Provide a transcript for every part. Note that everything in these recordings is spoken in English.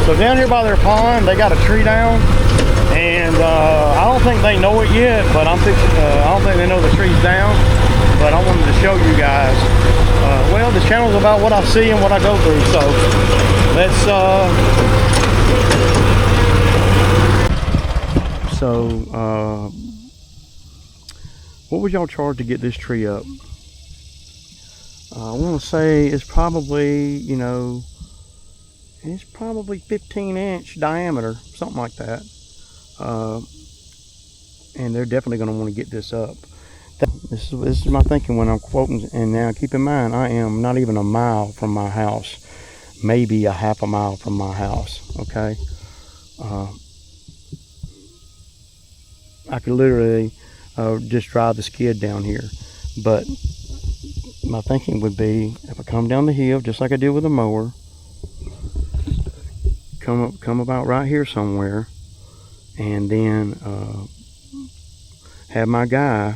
So down here by their pond, they got a tree down, and I don't think they know it yet, but I don't think they know the tree's down. But I wanted to show you guys. Well, the channel's about what I see and what I go through. So let's. What would y'all charge to get this tree up? I want to say it's probably, you know, it's probably 15-inch diameter, something like that. And they're definitely going to want to get this up. This is my thinking when I'm quoting. And now keep in mind, I am not even a mile from my house, maybe a half a mile from my house. Okay, I could literally just drive the skid down here. But my thinking would be, if I come down the hill just like I did with a mower, come about right here somewhere, and then have my guy.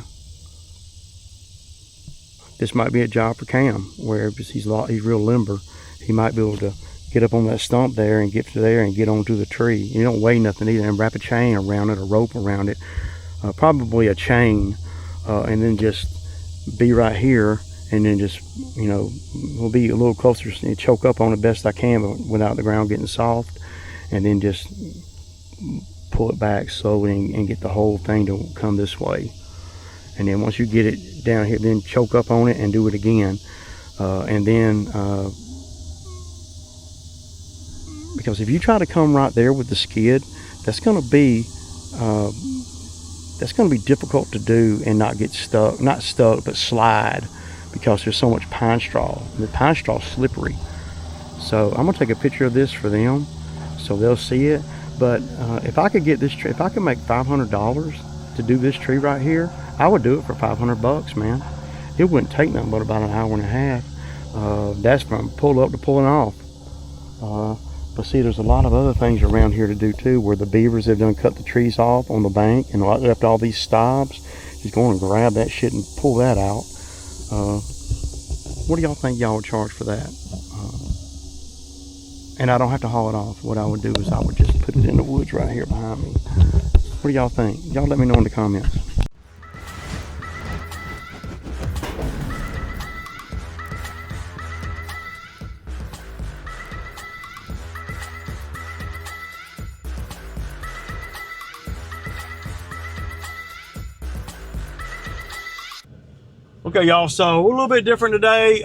This might be a job for Cam, where he's real limber. He might be able to get up on that stump there and get to there and get onto the tree. You don't weigh nothing either, and wrap a chain around it, a rope around it, probably a chain, and then just be right here, and then just, you know, we'll be a little closer and choke up on it best I can, but without the ground getting soft, and then just pull it back slowly and get the whole thing to come this way. And then once you get it down here, then choke up on it and do it again. And then, because if you try to come right there with the skid, that's going to be difficult to do and not get stuck, not stuck, but slide, because there's so much pine straw. The pine straw is slippery. So I'm gonna take a picture of this for them so they'll see it. But if I could get this tree, if I could make $500 to do this tree right here, I would do it for 500 bucks, man. It wouldn't take nothing but about an hour and a half. That's from pull up to pulling off. But see, there's a lot of other things around here to do too, where the beavers have done cut the trees off on the bank and left all these stobs. Just go and grab that shit and pull that out. What do y'all think y'all would charge for that? And I don't have to haul it off. What I would do is I would just put it in the woods right here behind me. What do y'all think? Y'all let me know in the comments. Okay, y'all, so we're a little bit different today.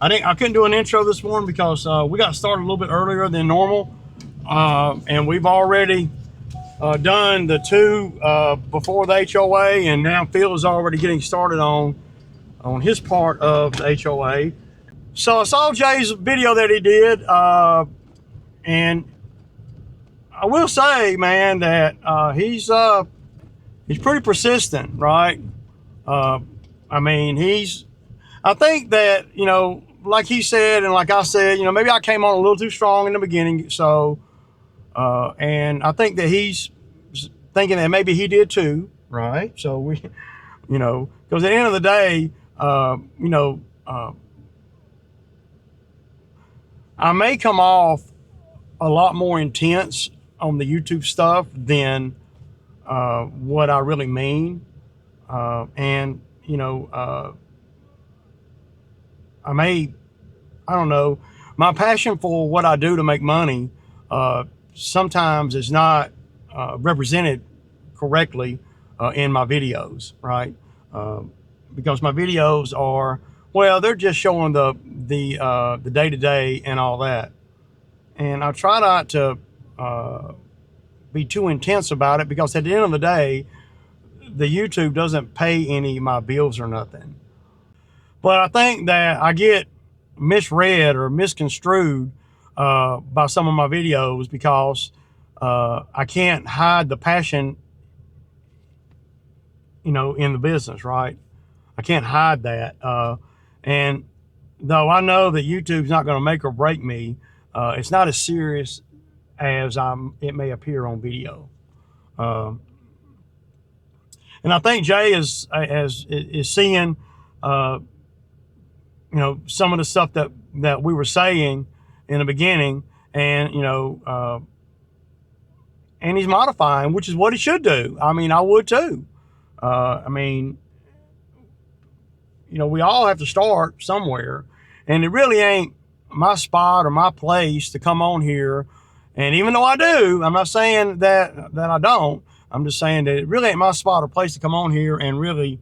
I couldn't do an intro this morning because we got started a little bit earlier than normal, and we've already done the two before the HOA, and now Phil is already getting started on his part of the HOA. So I saw Jay's video that he did, and I will say, man, that he's pretty persistent, right? I mean, I think that, you know, like he said, and like I said, you know, maybe I came on a little too strong in the beginning. So, and I think that he's thinking that maybe he did too, right? So we, you know, because at the end of the day, you know, I may come off a lot more intense on the YouTube stuff than what I really mean. And, you know, I don't know, my passion for what I do to make money sometimes is not represented correctly in my videos, right? Because my videos are, well, they're just showing the day-to-day and all that. And I try not to be too intense about it, because at the end of the day, the YouTube doesn't pay any of my bills or nothing. But I think that I get misread or misconstrued by some of my videos, because I can't hide the passion, you know, in the business, right? I can't hide that. And though I know that YouTube's not going to make or break me, it's not as serious as it may appear on video. And I think Jay is seeing, you know, some of the stuff that we were saying in the beginning, and and he's modifying, which is what he should do. I mean, I would too. I mean, we all have to start somewhere, and it really ain't my spot or my place to come on here. And even though I do, I'm not saying that I don't. I'm just saying that it really ain't my spot or place to come on here and really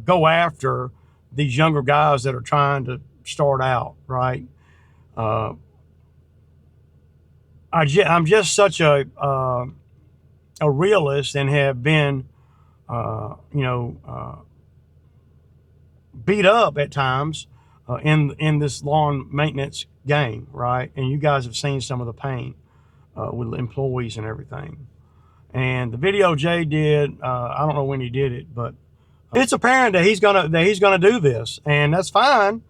go after these younger guys that are trying to start out, right? I'm just such a realist, and have been, beat up at times in this lawn maintenance game, right? And you guys have seen some of the pain with employees and everything. And the video Jay did, I don't know when he did it, but it's apparent that he's gonna do this, and that's fine.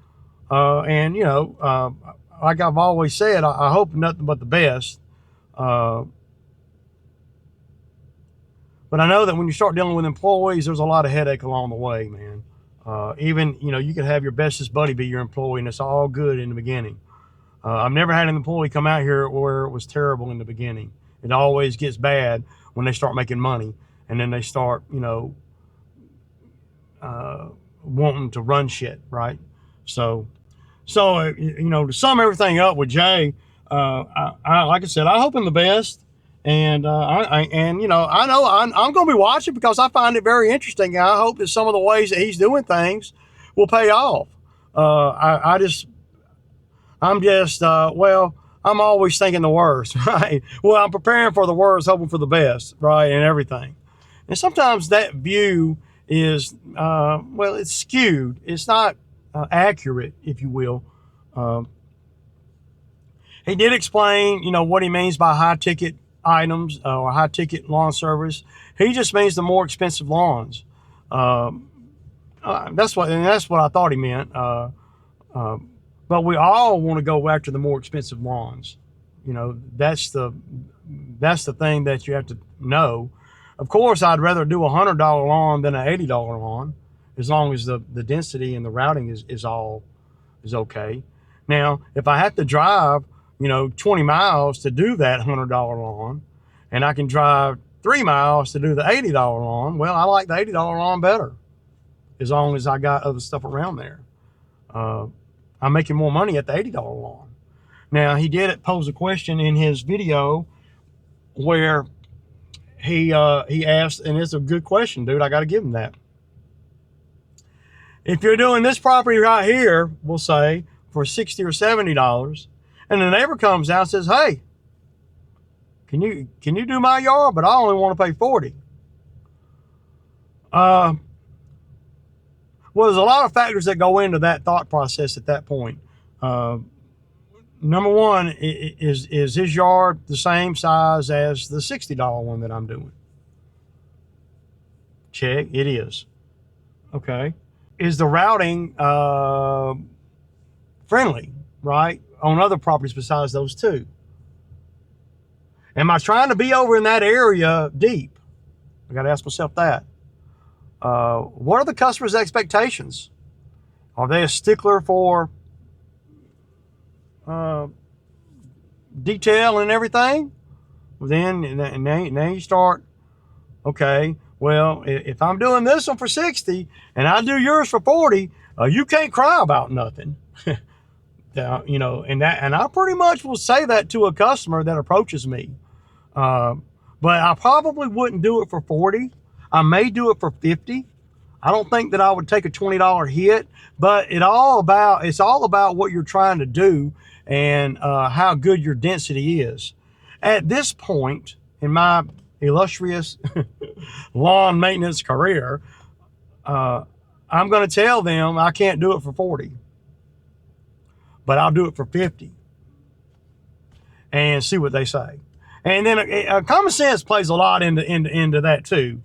And like I've always said, I hope nothing but the best. But I know that when you start dealing with employees, there's a lot of headache along the way, man. Even, you could have your bestest buddy be your employee, and it's all good in the beginning. I've never had an employee come out here where it was terrible in the beginning. It always gets bad when they start making money, and then they start, wanting to run shit, right? So to sum everything up with Jay, I like I said, I hope him the best. And I know I'm going to be watching, because I find it very interesting. And I hope that some of the ways that he's doing things will pay off. I'm always thinking the worst, right? Well, I'm preparing for the worst, hoping for the best, right? And everything. And sometimes that view is, it's skewed. It's not accurate, if you will. He did explain, what he means by high ticket items or high ticket lawn service. He just means the more expensive lawns. That's what I thought he meant. But we all want to go after the more expensive lawns. That's the thing that you have to know. Of course, I'd rather do $100 lawn than an $80 lawn, as long as the density and the routing is okay. Now, if I have to drive 20 miles to do that $100 lawn, and I can drive 3 miles to do the $80 lawn, well, I like the $80 lawn better, as long as I got other stuff around there. I'm making more money at the $80 lawn. Now, he did pose a question in his video where he asked, and it's a good question, dude, I got to give him that. If you're doing this property right here, we'll say, for $60 or $70, and the neighbor comes out and says, hey, can you do my yard? But I only want to pay $40. Well, there's a lot of factors that go into that thought process at that point. Number one, is his yard the same size as the $60 one that I'm doing? Check, it is. Okay. Is the routing friendly, right, on other properties besides those two? Am I trying to be over in that area deep? I got to ask myself that. What are the customer's expectations? Are they a stickler for detail and everything? Well, then now you start, okay, well, if I'm doing this one for 60 and I do yours for 40, you can't cry about nothing. And I pretty much will say that to a customer that approaches me. But I probably wouldn't do it for 40. I may do it for 50. I don't think that I would take a $20 hit, but it's all about what you're trying to do and how good your density is. At this point in my illustrious lawn maintenance career, I'm going to tell them I can't do it for 40, but I'll do it for 50 and see what they say. And then common sense plays a lot into that too.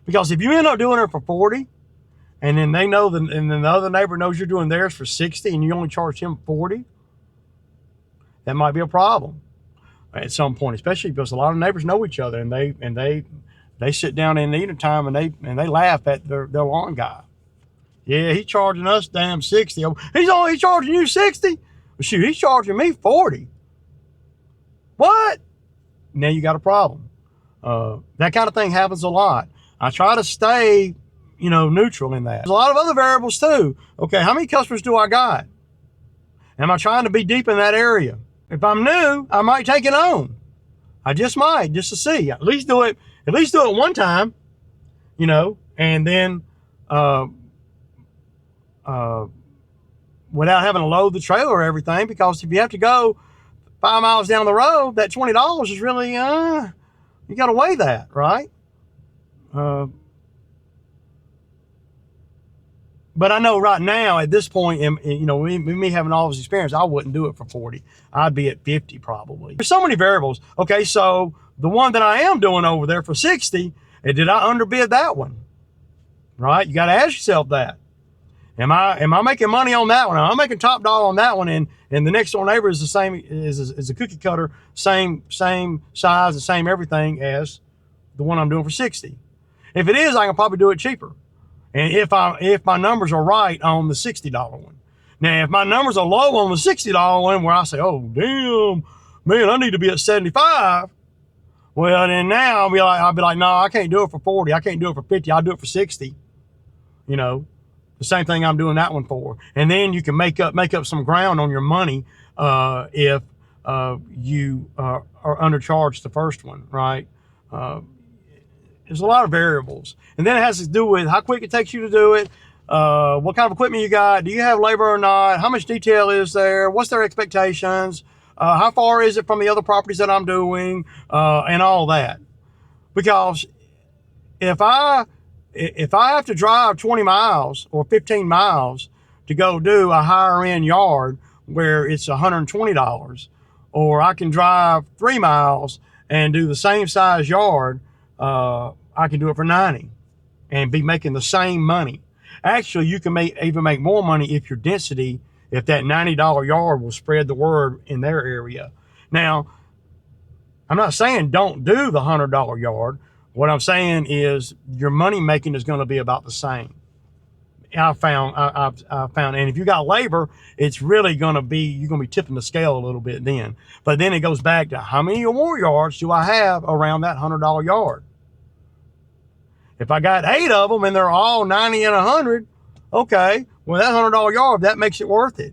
Because if you end up doing it for 40, and then they know, and then the other neighbor knows you're doing theirs for 60, and you only charge him 40, that might be a problem at some point, especially because a lot of neighbors know each other, and they sit down in the eating time and they laugh at their lawn guy. Yeah, he's charging us damn 60. He's only charging you 60. Well, shoot, he's charging me 40. What? Now you got a problem. That kind of thing happens a lot. I try to stay, neutral in that. There's a lot of other variables too. Okay, how many customers do I got? Am I trying to be deep in that area? If I'm new, I might take it on. I just might, just to see. At least do it one time, and then without having to load the trailer or everything, because if you have to go 5 miles down the road, that $20 is really, you got to weigh that, right? But I know right now at this point, me having all this experience, I wouldn't do it for 40. I'd be at 50 probably. There's so many variables. Okay, so the one that I am doing over there for 60, did I underbid that one? Right? You got to ask yourself that. Am I making money on that one? I'm making top dollar on that one, and the next door neighbor is the same is a cookie cutter, same size and same everything as the one I'm doing for 60. If it is, I can probably do it cheaper. And if my numbers are right on the $60 one. Now, if my numbers are low on the $60 one, where I say, oh damn, man, I need to be at 75. Well, then now I'll be like, no, I can't do it for 40. I can't do it for 50. I'll do it for 60. The same thing I'm doing that one for. And then you can make up some ground on your money if you are undercharged the first one, right? There's a lot of variables. And then it has to do with how quick it takes you to do it, what kind of equipment you got, do you have labor or not, how much detail is there, what's their expectations, how far is it from the other properties that I'm doing, and all that. Because if I have to drive 20 miles or 15 miles to go do a higher end yard where it's $120, or I can drive 3 miles and do the same size yard, I can do it for 90 and be making the same money. Actually, you can even make more money if your density, if that $90 yard will spread the word in their area. Now, I'm not saying don't do the $100 yard. What I'm saying is your money making is going to be about the same. I've found, and if you got labor, it's really going to be, you're going to be tipping the scale a little bit then. But then it goes back to how many or more yards do I have around that $100 yard? If I got 8 of them and they're all 90 and 100, okay, well, that $100 yard, that makes it worth it.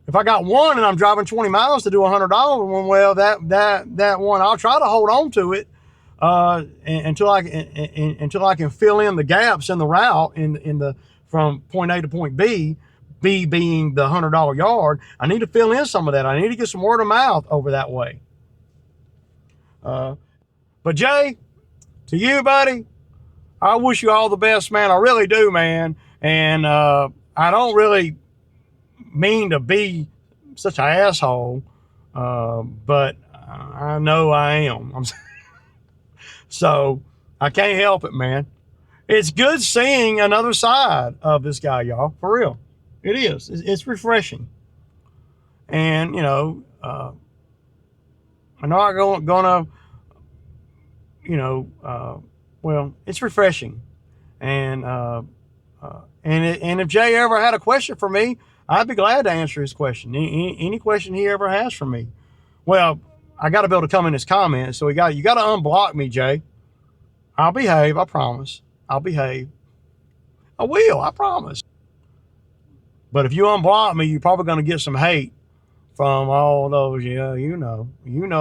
If I got one and I'm driving 20 miles to do $100 one, well, that one, I'll try to hold on to it until I can fill in the gaps in the route from point A to point B. B being the $100 yard. I need to fill in some of that. I need to get some word of mouth over that way. But Jay, to you, buddy, I wish you all the best, man. I really do, man. And I don't really mean to be such an asshole, but I know I am. So I can't help it, man. It's good seeing another side of this guy, y'all, for real. It is. It's refreshing. And, I'm not gonna, well, it's refreshing. And if Jay ever had a question for me, I'd be glad to answer his question. Any question he ever has for me. Well, I got to be able to come in his comments. So you got to unblock me, Jay. I'll behave. I promise. I'll behave. I will. I promise. But if you unblock me, you're probably going to get some hate from all those, you know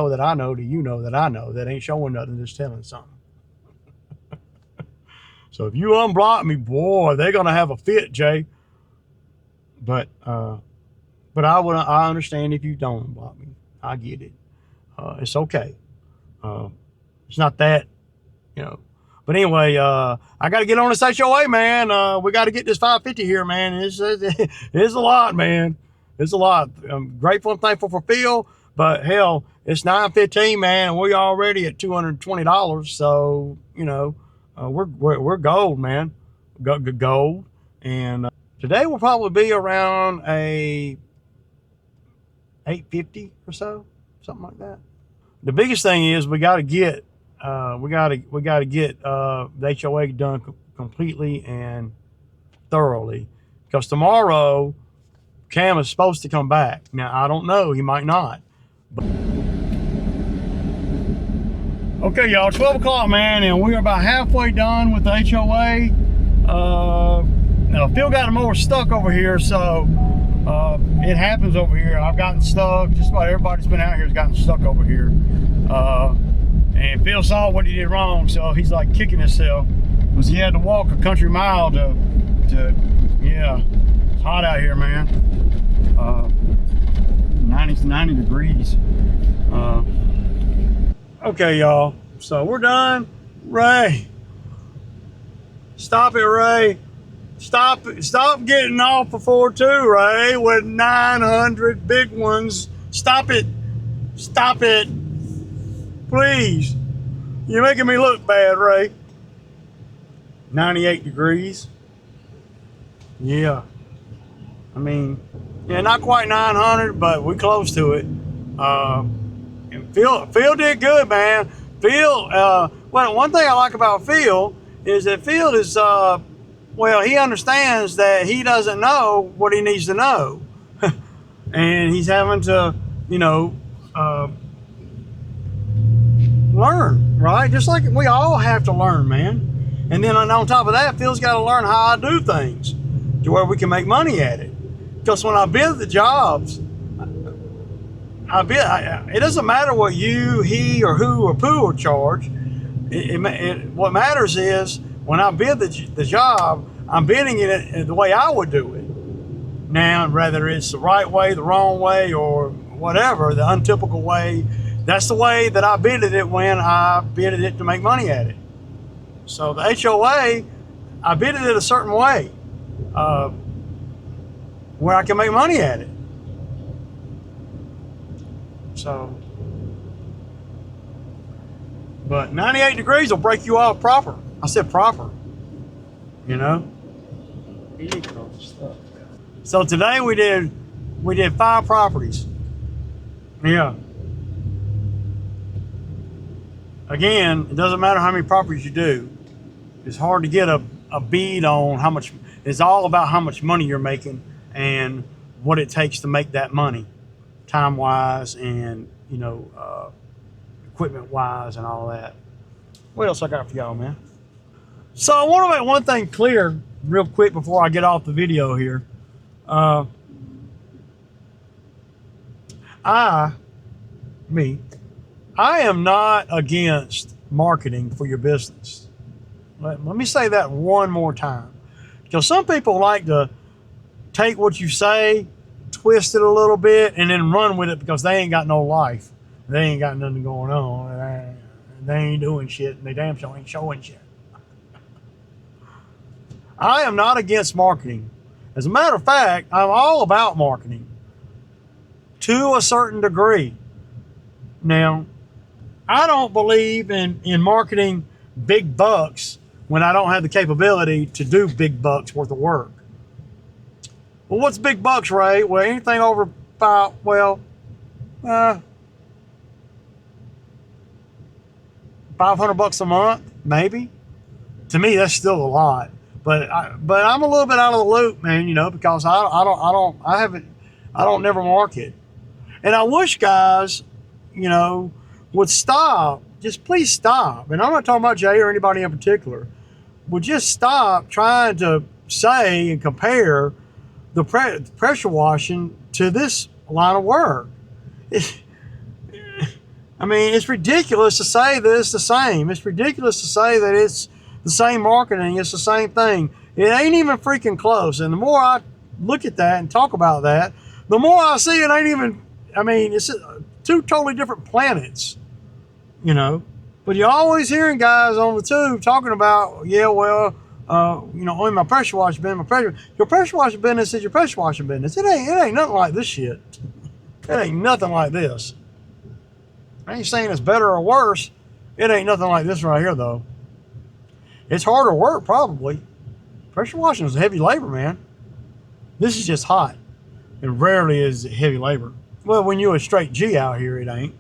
that I know that you know that I know that ain't showing nothing, just telling something. So if you unblock me, boy, they're going to have a fit, Jay. But I understand if you don't unblock me. I get it. It's okay. It's not that, But anyway, I got to get on this HOA, man. We got to get this 550 here, man. It's a lot, man. It's a lot. I'm grateful and thankful for Phil, but hell, it's 9:15, man, and we're already at $220. So we're gold, man. Gold, and today will probably be around a 850 or so, something like that. The biggest thing is we got to get the HOA done completely and thoroughly, because tomorrow Cam is supposed to come back. Now, I don't know. He might not. But... Okay, y'all, 12 o'clock, man, and we're about halfway done with the HOA. Now, Phil got him more stuck over here, so it happens over here. I've gotten stuck. Just about everybody's been out here has gotten stuck over here. And Phil saw what he did wrong, so he's like kicking himself because he had to walk a country mile to yeah, it's hot out here, man. 90 degrees. Okay, y'all, so we're done. Ray, stop it, Ray. Stop getting off before 2, Ray, with 900 big ones. Stop it. Stop it. Please. You're making me look bad, Ray. 98 degrees. Yeah. I mean, yeah, not quite 900, but we close to it. And Phil did good, man. Phil, well, one thing I like about Phil is that Phil is, well, he understands that he doesn't know what he needs to know. And he's having to, you know, learn, right? Just like we all have to learn, man. And then on top of that, Phil's got to learn how I do things to where we can make money at it. Because when I bid the jobs, it doesn't matter what you, he, or who, or poo will charge. What matters is when I bid the job, I'm bidding it the way I would do it. Now, whether it's the right way, the wrong way, or whatever, the untypical way, that's the way that I bidded it when I bidded it to make money at it. So the HOA, I bidded it a certain way where I can make money at it. So, but 98 degrees will break you off proper. I said proper, you know. So today we did 5 properties. Yeah. Again, it doesn't matter how many properties you do. It's hard to get a bead on how much. It's all about how much money you're making and what it takes to make that money, time-wise and, you know, equipment-wise and all that. What else I got for y'all, man? So I want to make one thing clear real quick before I get off the video here. I am not against marketing for your business. Let me say that one more time. Because some people like to take what you say, twist it a little bit, and then run with it because they ain't got no life. They ain't got nothing going on. They ain't doing shit, and they damn sure ain't showing shit. I am not against marketing. As a matter of fact, I'm all about marketing to a certain degree. Now, I don't believe in marketing big bucks when I don't have the capability to do big bucks worth of work. Well, what's big bucks, Ray? Well, anything over about, well, 500 bucks a month, maybe. To me, that's still a lot. But I'm a little bit out of the loop, man, you know, because I don't never market. And I wish guys, you know, would stop. Just please stop. And I'm not talking about Jay or anybody in particular. Would just stop trying to say and compare the pressure washing to this line of work. I mean, it's ridiculous to say that it's the same. It's ridiculous to say that it's the same marketing. It's the same thing. It ain't even freaking close. And the more I look at that and talk about that, the more I see it ain't even, I mean, it's 2 totally different planets, you know. But you're always hearing guys on the tube talking about, yeah, well, you know, only my pressure washing business, your pressure washing business is your pressure washing business. It ain't nothing like this shit. It ain't nothing like this. I ain't saying it's better or worse. It ain't nothing like this right here, though. It's harder work, probably. Pressure washing is heavy labor, man. This is just hot. It rarely is heavy labor. Well, when you're a straight G out here, it ain't.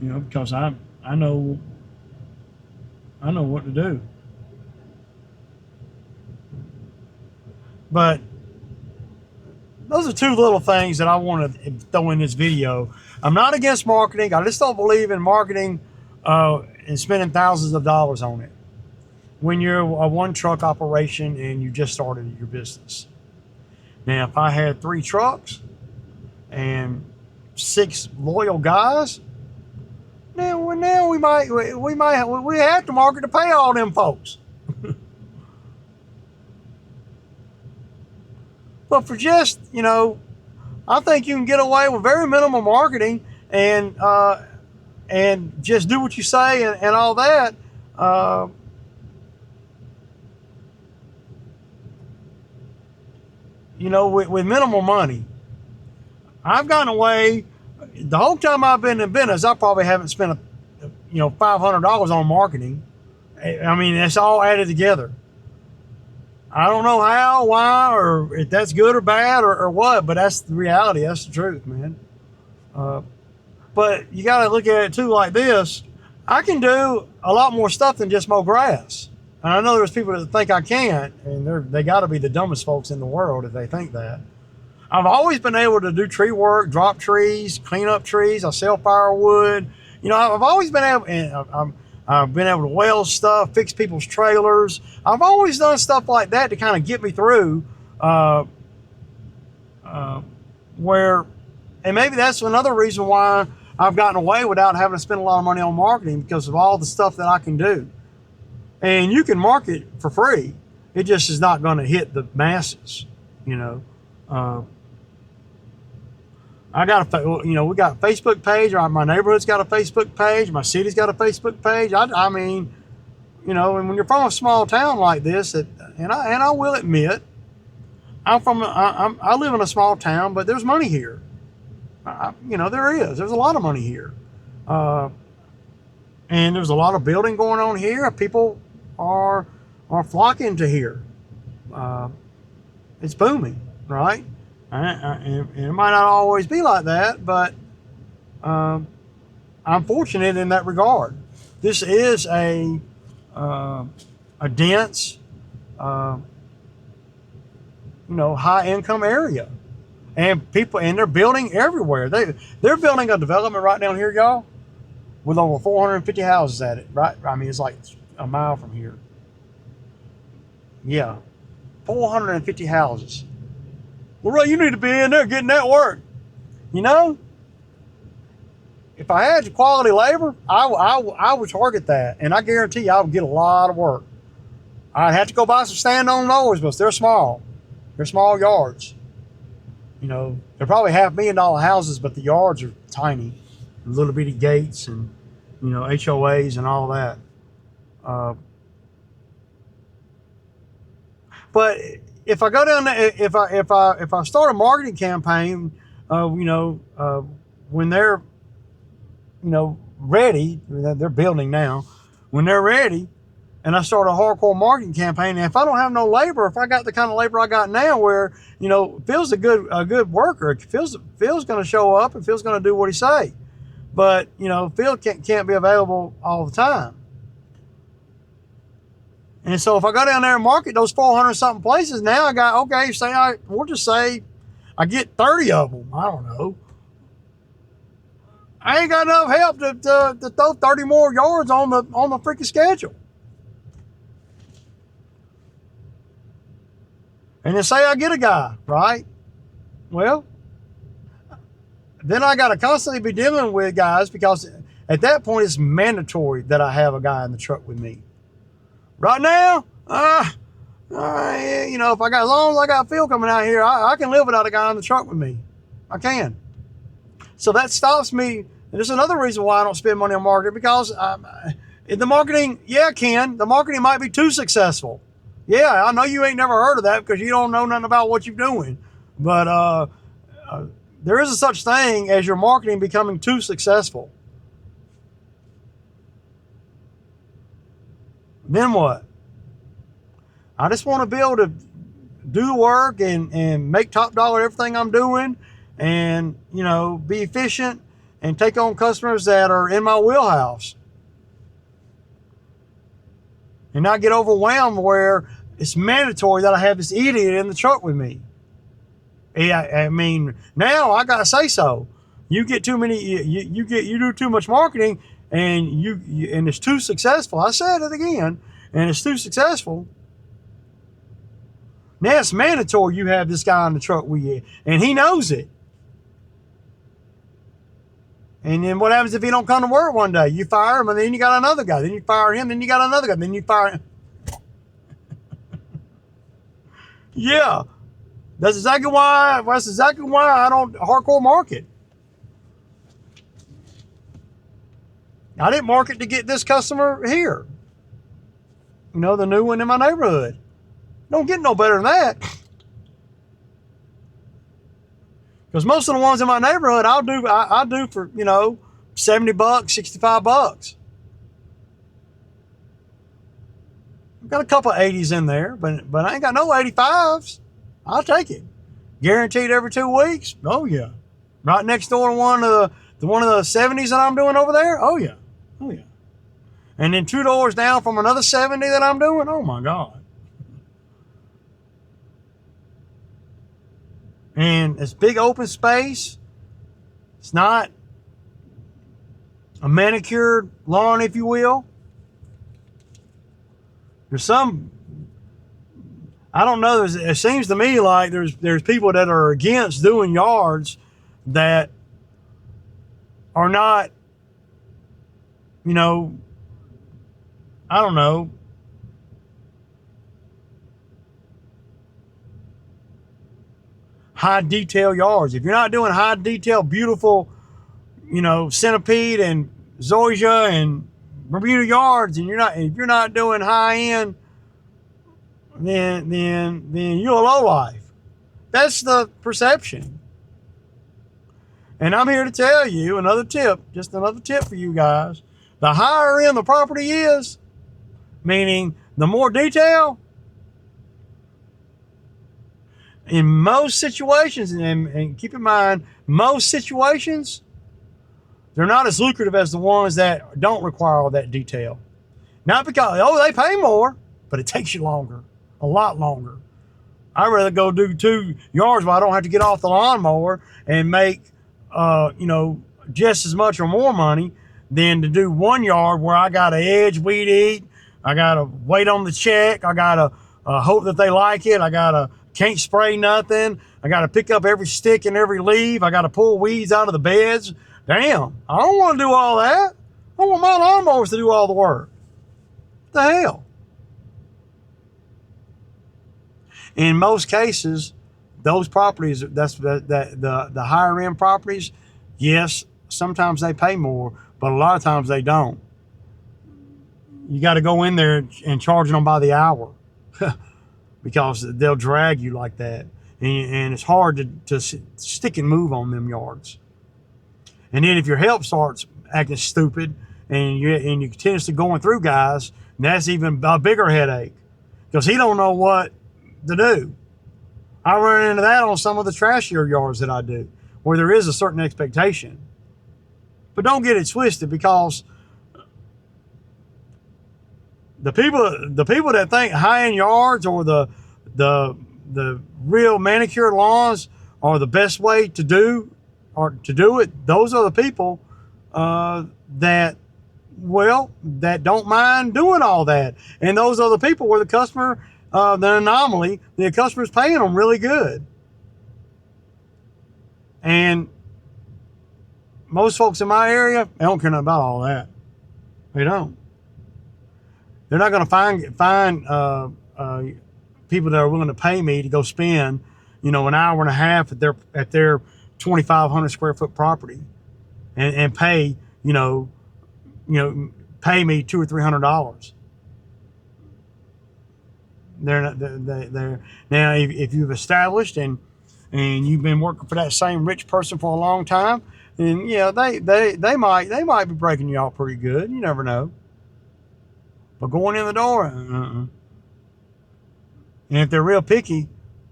You know, because I know what to do. But those are two little things that I want to throw in this video. I'm not against marketing. I just don't believe in marketing and spending thousands of dollars on it when you're a one truck operation and you just started your business. Now, if I had 3 trucks and 6 loyal guys, now we have to market to pay all them folks. But for just, I think you can get away with very minimal marketing and just do what you say and all that. With minimal money. I've gotten away, the whole time I've been in business, I probably haven't spent, $500 on marketing. I mean, it's all added together. I don't know how, why, or if that's good or bad or what, but that's the reality. That's the truth, man. But you got to look at it too like this. I can do a lot more stuff than just mow grass. And I know there's people that think I can't, and they got to be the dumbest folks in the world if they think that. I've always been able to do tree work, drop trees, clean up trees. I sell firewood. I've always been able, and I've been able to weld stuff, fix people's trailers. I've always done stuff like that to kind of get me through and maybe that's another reason why I've gotten away without having to spend a lot of money on marketing, because of all the stuff that I can do. And you can market for free. It just is not going to hit the masses, we got a Facebook page. My neighborhood's got a Facebook page. My city's got a Facebook page. I mean, and when you're from a small town like this, and I will admit, I live in a small town, but there's money here. There's a lot of money here, and there's a lot of building going on here. People are flocking to here. It's booming, right? And it might not always be like that, but I'm fortunate in that regard. This is a dense, high income area, and they're building everywhere. They're building a development right down here, y'all, with over 450 houses at it. Right? I mean, it's like a mile from here. Yeah, 450 houses. Well, Ray, you need to be in there getting that work. If I had quality labor, I would target that, and I guarantee you I would get a lot of work. I'd have to go buy some stand-on mowers, but they're small. They're small yards. They're probably $500,000 houses, but the yards are tiny, little bitty gates and HOAs and all that. But if I go down there, if I start a marketing campaign, when they're ready, they're building now. When they're ready, and I start a hardcore marketing campaign, and if I don't have no labor, if I got the kind of labor I got now, where Phil's a good worker, Phil's going to show up and Phil's going to do what he say, but Phil can't be available all the time. And so if I go down there and market those 400 something places, now I got, we'll just say I get 30 of them. I don't know. I ain't got enough help to throw 30 more yards on the freaking schedule. And then say I get a guy, right? Well, then I got to constantly be dealing with guys, because at that point it's mandatory that I have a guy in the truck with me. Right now, if as long as I got Phil coming out here, I can live without a guy in the truck with me. I can. So that stops me. And there's another reason why I don't spend money on marketing, because the marketing, the marketing might be too successful. Yeah, I know you ain't never heard of that because you don't know nothing about what you're doing. But there is a such thing as your marketing becoming too successful. Then what? I just want to be able to do work and make top dollar everything I'm doing, and be efficient and take on customers that are in my wheelhouse, and not get overwhelmed where it's mandatory that I have this idiot in the truck with me. I mean, now I gotta say so. You get too many. You do too much marketing, and and it's too successful. I said it again, and it's too successful. Now it's mandatory you have this guy in the truck with you, and he knows it. And then what happens if he don't come to work one day? You fire him, and then you got another guy. Then you fire him, then you got another guy. Then you fire him. Yeah, that's exactly why. That's exactly why I don't hardcore market. I didn't market to get this customer here. You know, the new one in my neighborhood. Don't get no better than that. Because most of the ones in my neighborhood, I do for, you know, $70, $65. I've got a couple of 80s in there, but I ain't got no 85s. I'll take it. Guaranteed every 2 weeks. Oh yeah. Right next door to one of the 70s that I'm doing over there. Oh yeah. Oh yeah. And then 2 doors down from another 70 that I'm doing. Oh my God. And it's big open space. It's not a manicured lawn, if you will. There's some, I don't know, it seems to me like there's people that are against doing yards that are not, you know, I don't know, high detail yards. If you're not doing high detail, beautiful, you know, centipede and zoysia and Bermuda yards, and if you're not doing high end, then you're a low life. That's the perception. And I'm here to tell you another tip, just another tip for you guys. The higher end the property is, meaning the more detail, in most situations, and keep in mind, most situations, they're not as lucrative as the ones that don't require all that detail. Not because, oh, they pay more, but it takes you longer, a lot longer. I'd rather go do 2 yards where I don't have to get off the lawnmower and make, you know, just as much or more money than to do 1 yard where I got to edge, weed eat, I got to wait on the check, I got to hope that they like it, can't spray nothing, I got to pick up every stick and every leaf, I got to pull weeds out of the beds. Damn, I don't want to do all that. I want my lawnmowers to do all the work. What the hell? In most cases, those properties, the higher end properties, yes, sometimes they pay more, but a lot of times they don't. You got to go in there and charge them by the hour because they'll drag you like that. And it's hard to stick and move on them yards. And then if your help starts acting stupid and you continuously going through guys, that's even a bigger headache because he don't know what to do. I run into that on some of the trashier yards that I do, where there is a certain expectation. But don't get it twisted, because the people that think high-end yards or the real manicured lawns are the best way to do it, those are the people that don't mind doing all that. And those are the people where the customer, the anomaly, the customer's paying them really good. And most folks in my area, they don't care nothing about all that. They don't. They're not going to find people that are willing to pay me to go spend, an hour and a half at their 2,500 square foot property, and pay, pay me $200 or $300. They're not. They're now. If you've established and you've been working for that same rich person for a long time, then yeah, they might be breaking you off pretty good. You never know. But going in the door, and if they're real picky,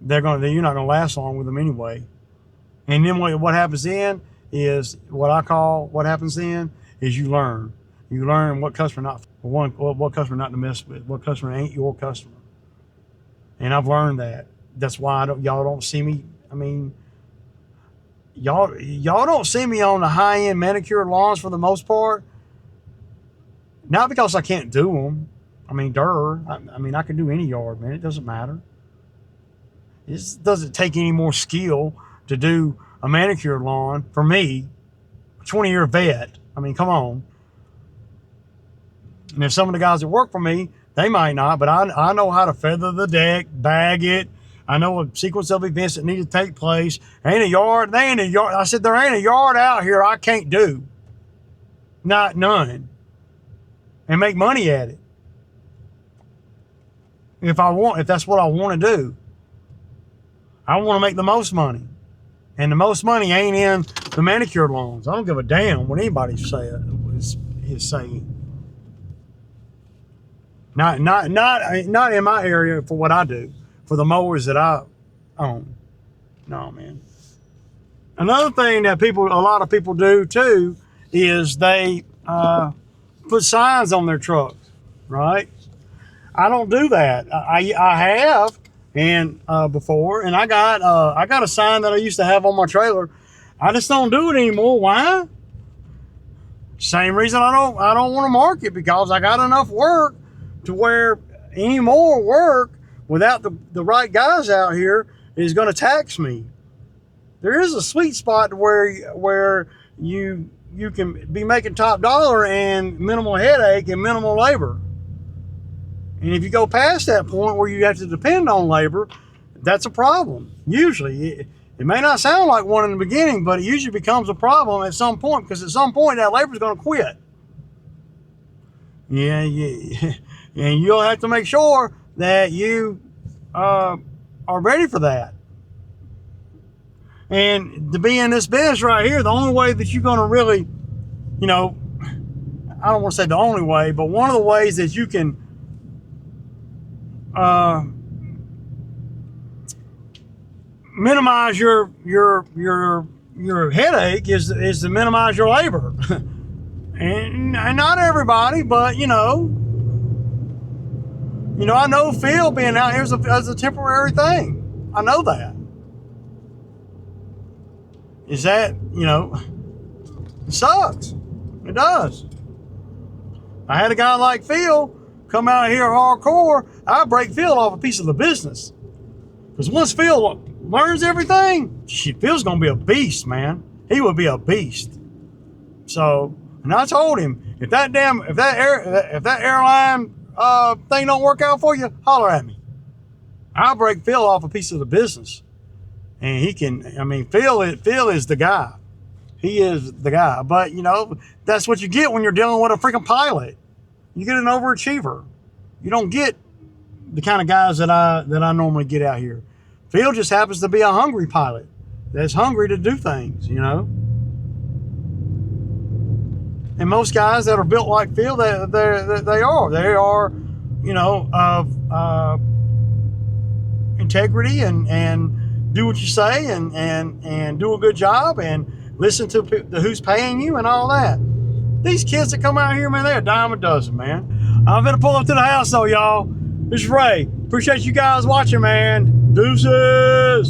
you're not gonna last long with them anyway. And then what happens then is what happens then is you learn what customer what customer not to mess with, what customer ain't your customer. And I've learned that. That's why y'all don't see me I mean, y'all don't see me on the high-end manicured lawns for the most part. Not because I can't do them. I mean, I mean, I can do any yard, man. It doesn't matter. It doesn't take any more skill to do a manicured lawn for me, 20-year vet. I mean, come on. And if some of the guys that work for me, they might not, but I know how to feather the deck, bag it. I know a sequence of events that need to take place. There ain't a yard. I said, there ain't a yard out here I can't do. None. And make money at it. If that's what I want to do. I want to make the most money. And the most money ain't in the manicured lawns. I don't give a damn what anybody is saying. Not in my area for what I do, for the mowers that I own. No, man. Another thing that a lot of people do too is they put signs on their trucks, right? I don't do that. I have before, and I got a sign that I used to have on my trailer. I just don't do it anymore. Why? Same reason I don't want to mark it, because I got enough work to where any more work without the right guys out here is going to tax me. There is a sweet spot where you can be making top dollar and minimal headache and minimal labor. And if you go past that point where you have to depend on labor, that's a problem. Usually, it may not sound like one in the beginning, but it usually becomes a problem at some point, because at some point that labor is going to quit. Yeah, and you'll have to make sure that you are ready for that. And to be in this business right here, the only way that you're going to really, I don't want to say the only way, but one of the ways that you can minimize your headache is to minimize your labor. and not everybody, but I know Phil being out here is a temporary thing. I know that. Is that, it sucks. It does. I had a guy like Phil come out here hardcore, I'd break Phil off a piece of the business. Because once Phil learns everything, Phil's going to be a beast, man. He would be a beast. So, and I told him, if that airline thing don't work out for you, holler at me. I'll break Phil off a piece of the business. And he can, Phil is the guy. He is the guy. But, that's what you get when you're dealing with a freaking pilot. You get an overachiever. You don't get the kind of guys that I normally get out here. Phil just happens to be a hungry pilot that's hungry to do things, And most guys that are built like Phil, they are, of integrity and do what you say and do a good job and listen to who's paying you and all that. These kids that come out here, man, they're a dime a dozen, man. I'm gonna pull up to the house though, y'all. This is Ray. Appreciate you guys watching, man. Deuces.